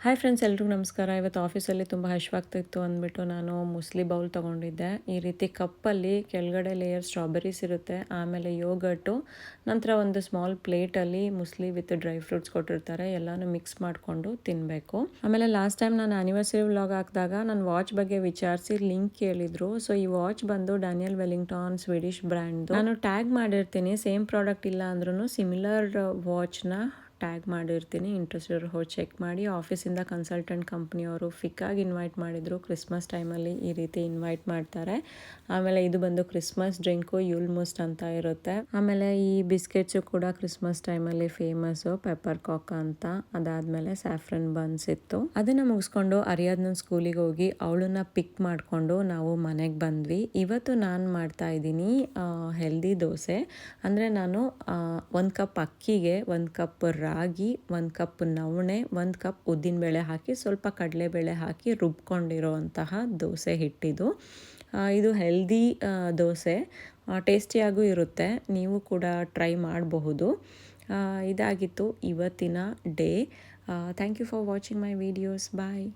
Hi friends, ಎಲ್ರಿಗೂ ನಮಸ್ಕಾರ. ಇವತ್ತು ಆಫೀಸಲ್ಲಿ ತುಂಬ ಹಶ್ವಾಗ್ತಿತ್ತು ಅಂದ್ಬಿಟ್ಟು ನಾನು ಮುಸ್ಲಿ ಬೌಲ್ ತೊಗೊಂಡಿದ್ದೆ. ಈ ರೀತಿ ಕಪ್ಪಲ್ಲಿ ಕೆಳಗಡೆ ಲೇಯರ್ ಸ್ಟ್ರಾಬೆರೀಸ್ ಇರುತ್ತೆ, ಆಮೇಲೆ ಯೋಗರ್ಟು, ನಂತರ ಒಂದು ಸ್ಮಾಲ್ ಪ್ಲೇಟಲ್ಲಿ ಮುಸ್ಲಿ ವಿತ್ ಡ್ರೈ ಫ್ರೂಟ್ಸ್ ಕೊಟ್ಟಿರ್ತಾರೆ. ಎಲ್ಲನೂ ಮಿಕ್ಸ್ ಮಾಡಿಕೊಂಡು ತಿನ್ನಬೇಕು. ಆಮೇಲೆ ಲಾಸ್ಟ್ ಟೈಮ್ ನಾನು ಆ್ಯನಿವರ್ಸರಿ ವ್ಲಾಗ್ ಹಾಕಿದಾಗ ನಾನು ವಾಚ್ ಬಗ್ಗೆ ವಿಚಾರಿಸಿ ಲಿಂಕ್ ಕೇಳಿದ್ರು. ಸೊ ಈ ವಾಚ್ ಬಂದು ಡ್ಯಾನಿಯಲ್ ವೆಲ್ಲಿಂಗ್ಟನ್ ಸ್ವೀಡಿಷ್ ಬ್ರ್ಯಾಂಡ್ದು. ನಾನು ಟ್ಯಾಗ್ ಮಾಡಿರ್ತೀನಿ, ಸೇಮ್ ಪ್ರಾಡಕ್ಟ್ ಇಲ್ಲ ಅಂದ್ರೂ ಸಿಮಿಲರ್ ವಾಚ್ನ ಟ್ಯಾಗ್ ಮಾಡಿರ್ತೀನಿ. ಇಂಟ್ರೆಸ್ಟ್ ಇರೋರು ಹೋಗಿ ಚೆಕ್ ಮಾಡಿ. ಆಫೀಸಿಂದ ಕನ್ಸಲ್ಟೆಂಟ್ ಕಂಪ್ನಿಯವರು ಫಿಕ್ಕಾಗಿ ಇನ್ವೈಟ್ ಮಾಡಿದರು. ಕ್ರಿಸ್ಮಸ್ ಟೈಮಲ್ಲಿ ಈ ರೀತಿ ಇನ್ವೈಟ್ ಮಾಡ್ತಾರೆ. ಆಮೇಲೆ ಇದು ಬಂದು ಕ್ರಿಸ್ಮಸ್ ಡ್ರಿಂಕು ಯುಲ್ಮುಸ್ಟ್ ಅಂತ ಇರುತ್ತೆ. ಆಮೇಲೆ ಈ ಬಿಸ್ಕೆಟ್ಸು ಕೂಡ ಕ್ರಿಸ್ಮಸ್ ಟೈಮಲ್ಲಿ ಫೇಮಸ್ಸು, ಪೆಪ್ಪರ್ ಕಾಕ್ ಅಂತ. ಅದಾದಮೇಲೆ ಸ್ಯಾಫ್ರನ್ ಬನ್ಸ್ ಇತ್ತು. ಅದನ್ನು ಮುಗಿಸ್ಕೊಂಡು ಅರಿಯಾದ್ನ ಸ್ಕೂಲಿಗೆ ಹೋಗಿ ಅವಳನ್ನ ಪಿಕ್ ಮಾಡಿಕೊಂಡು ನಾವು ಮನೆಗೆ ಬಂದ್ವಿ. ಇವತ್ತು ನಾನು ಮಾಡ್ತಾ ಇದ್ದೀನಿ ಹೆಲ್ದಿ ದೋಸೆ. ಅಂದರೆ ನಾನು 1 ಕಪ್ ಅಕ್ಕಿಗೆ 1 ಕಪ್ ರಾಗಿ, 1 ಕಪ್ ನವಣೆ, 1 ಕಪ್ ಉದ್ದಿನಬೇಳೆ ಹಾಕಿ ಸ್ವಲ್ಪ ಕಡಲೆಬೇಳೆ ಹಾಕಿ ರುಬ್ಕೊಂಡಿರೋವಂತಹ ದೋಸೆ ಹಿಟ್ಟಿದು. ಇದು ಹೆಲ್ದಿ ದೋಸೆ, ಟೇಸ್ಟಿಯಾಗೂ ಇರುತ್ತೆ. ನೀವು ಕೂಡ ಟ್ರೈ ಮಾಡಬಹುದು. ಇದಾಗಿತ್ತು ಇವತ್ತಿನ day. Thank you for watching my videos. Bye.